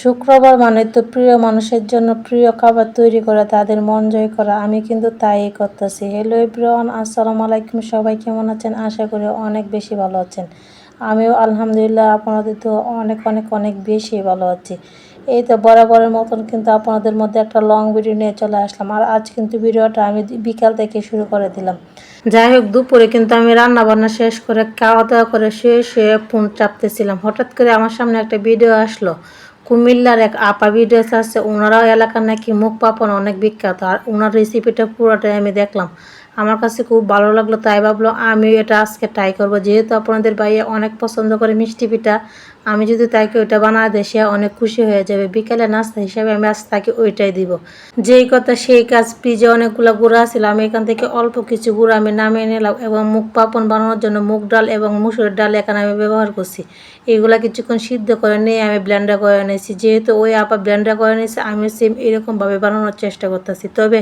শুক্রবার মানে তো প্রিয় মানুষের জন্য প্রিয় খাবার তৈরি করা, তাদের মন জয় করা। আমি কিন্তু তাই করতেছি। হ্যালো এভরিওয়ান, আসসালামু আলাইকুম। সবাই কেমন আছেন? আশা করি অনেক বেশি ভালো আছেন। আমিও আলহামদুলিল্লাহ আপনাদের তো অনেক অনেক অনেক বেশি ভালো আছি। এই তো বরাবরের মতন কিন্তু আপনাদের মধ্যে একটা লং ভিডিও নিয়ে চলে আসলাম। আর আজ কিন্তু ভিডিওটা আমি বিকাল থেকে শুরু করে দিলাম। যাই হোক, দুপুরে কিন্তু আমি রান্না বান্না শেষ করে খাওয়া দাওয়া করে শুয়ে ফোন চাপতেছিলাম। হঠাৎ করে আমার সামনে একটা ভিডিও আসলো। কুমিল্লার এক আপা ভিডিও আছে, ওনারাও এলাকার নাকি মুখ পাপন অনেক বিখ্যাত। আর ওনার রেসিপিটা পুরোটাই আমি দেখলাম, আমার কাছে খুব ভালো লাগলো। তাই ভাবলো আমি এটা আজকে ট্রাই করবো। যেহেতু আপনাদের ভাইয়া অনেক পছন্দ করে মিষ্টি পিঠা, আমি যদি তাকে ওইটা বানায় দেয় সে অনেক খুশি হয়ে যাবে। বিকেলে নাস্তা হিসাবে আমি আজ তাকে ওইটাই দিব। যেই কথা সেই কাজ। ফ্রিজে অনেকগুলো গুঁড়া ছিল, আমি এখান থেকে অল্প কিছু গুঁড়া আমি নামিয়ে নিলাম এবং মুখ পাপন বানানোর জন্য মুগ ডাল এবং মুসুরের ডাল এখানে আমি ব্যবহার করছি। এইগুলা কিছুক্ষণ সিদ্ধ করে নিয়ে আমি ব্লেন্ডার করে নিয়েছি। যেহেতু ওই আপা ব্লেন্ডার করে নিয়েছি, আমি সেম এরকমভাবে বানানোর চেষ্টা করতেছি। তবে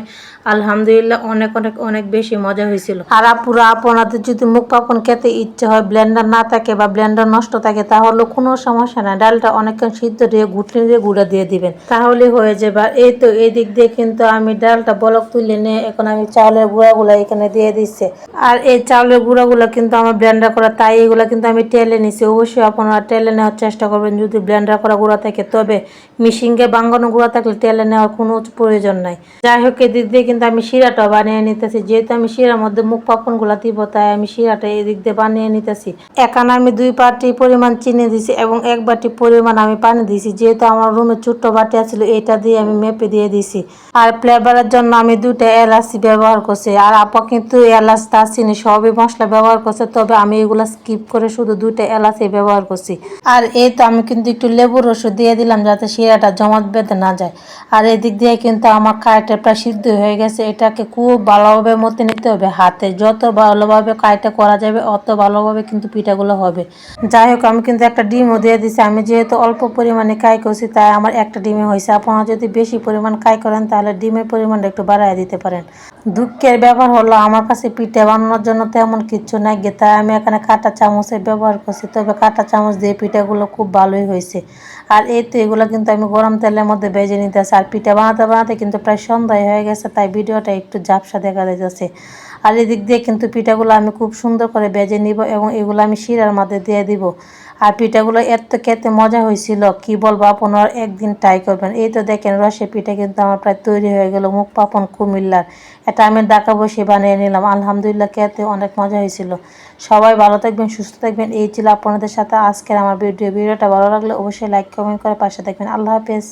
আলহামদুলিল্লাহ অনেক অনেক অনেক বেশি মজা হয়েছিল। আর আপুরা আপনাদের যদি মুখ পাপন খেতে ইচ্ছে হয়, ব্লেন্ডার না থাকে বা ব্লেন্ডার নষ্ট থাকে, তাহলে কোনো সমস্যা নাই। ডালটা অনেকক্ষণ সিদ্ধ দিয়ে ঘুটনি দিয়ে গুঁড়া দিয়ে দিবেন, তাহলে হয়ে যাবে। আর এই তো এই দিক দিয়ে কিন্তু আমি ডালটা বলক তুলে নিয়ে এখন আমি চাউলের গুঁড়াগুলো এখানে দিয়ে দিচ্ছি। আর এই চাউলের গুঁড়াগুলো কিন্তু আমার ব্লেন্ডার করা, তাই এগুলো কিন্তু আমি টেলে নিছি। অবশ্যই আপনারা টেলে নেওয়ার চেষ্টা করবেন যদি ব্লেন্ডার করা গুঁড়া থাকে। তবে মিশিংয়ে বাঙ্গানো গুঁড়া থাকলে টেলে নেওয়ার কোনো প্রয়োজন নাই। যাই হোক, এদিক দিয়ে কিন্তু আমি শিরাটা বানিয়ে নিতেছি। যেহেতু আমি শিরার মধ্যে মুখ পাপনগুলো দিব, তাই আমি শিরাটা এদিক দিয়ে বানিয়ে নিতেছি। এখানে আমি 2 বাটি পরিমাণ চিনি দিছি এবং 1 বাটি পরিমাণ আমি পানি দিছি। যেহেতু আমার রুমে ছোট্ট বাটি আছিল, এটা দিয়ে আমি মেপে দিয়ে দিছি। আর ফ্লেভারের জন্য আমি 2টা এলাচি ব্যবহার করছি। আর আপা কিন্তু এলাচ দারচিনি সবই মশলা ব্যবহার করছে, তবে আমি এগুলো স্কিপ করে শুধু 2টা এলাচি ব্যবহার করছি। আর এই তো আমি কিন্তু একটু লেবুর রস দিয়ে দিলাম যাতে শিরাটা জমাট বেঁধে না যায়। আর এদিক দিয়ে কিন্তু আমার কাইটা প্রায় সিদ্ধ হয়ে গেছে। এটাকে খুব ভালোভাবে মতে নিতে হবে হাতে। যত ভালোভাবে কাইটা করা যাবে অত ভালোভাবে কিন্তু পিঠাগুলো হবে। যাই হোক, আমি কিন্তু একটা ডিমও দিয়ে দিছি। আমি যেহেতু অল্প পরিমাণে কাই করছি, তাই আমার একটা ডিমে হয়েছে। আপনারা যদি বেশি পরিমাণ কাই করেন তাহলে ডিমের পরিমাণটা একটু বাড়ায় দিতে পারেন। দুঃখের ব্যাপার হলো আমার কাছে পিঠা বানানোর জন্য তেমন কিছু নাই, তাই আমি এখানে কাঁটা চামচের ব্যবহার করছি। তবে কাঁটা চামচ দিয়ে পিঠাগুলো খুব ভালোই হয়েছে। আর এই তো এগুলো কিন্তু আমি গরম তেলের মধ্যে ভেজে নিতেছি। আর পিঠা বানাতে বানাতে কিন্তু প্রায় সন্ধ্যায় হয়ে গেছে, তাই ভিডিওটা একটু ঝাপসা দেখা যাচ্ছে। আর এদিক দিয়ে কিন্তু পিঠাগুলো আমি খুব সুন্দর করে ভেজে নিব এবং এগুলো আমি শিরার মধ্যে দিয়ে দিব। আর পিঠাগুলো এত খেতে মজা হয়েছিল, কি বলবো, আপনারা একদিন ট্রাই করবেন। এই তো দেখেন রসে পিঠা কিন্তু আমার প্রায় তৈরি হয়ে গেল। মুখ পাপন কুমিল্লার, এটা আমি ঢাকা বসে বানিয়ে নিলাম। আলহামদুলিল্লাহ খেতে অনেক মজা হয়েছিল। সবাই ভালো থাকবেন, সুস্থ থাকবেন। এই ছিল আপনাদের সাথে আজকের আমার ভিডিওটা ভালো লাগলে অবশ্যই লাইক কমেন্ট করে পাশে থাকবেন। আল্লাহ হাফেজ।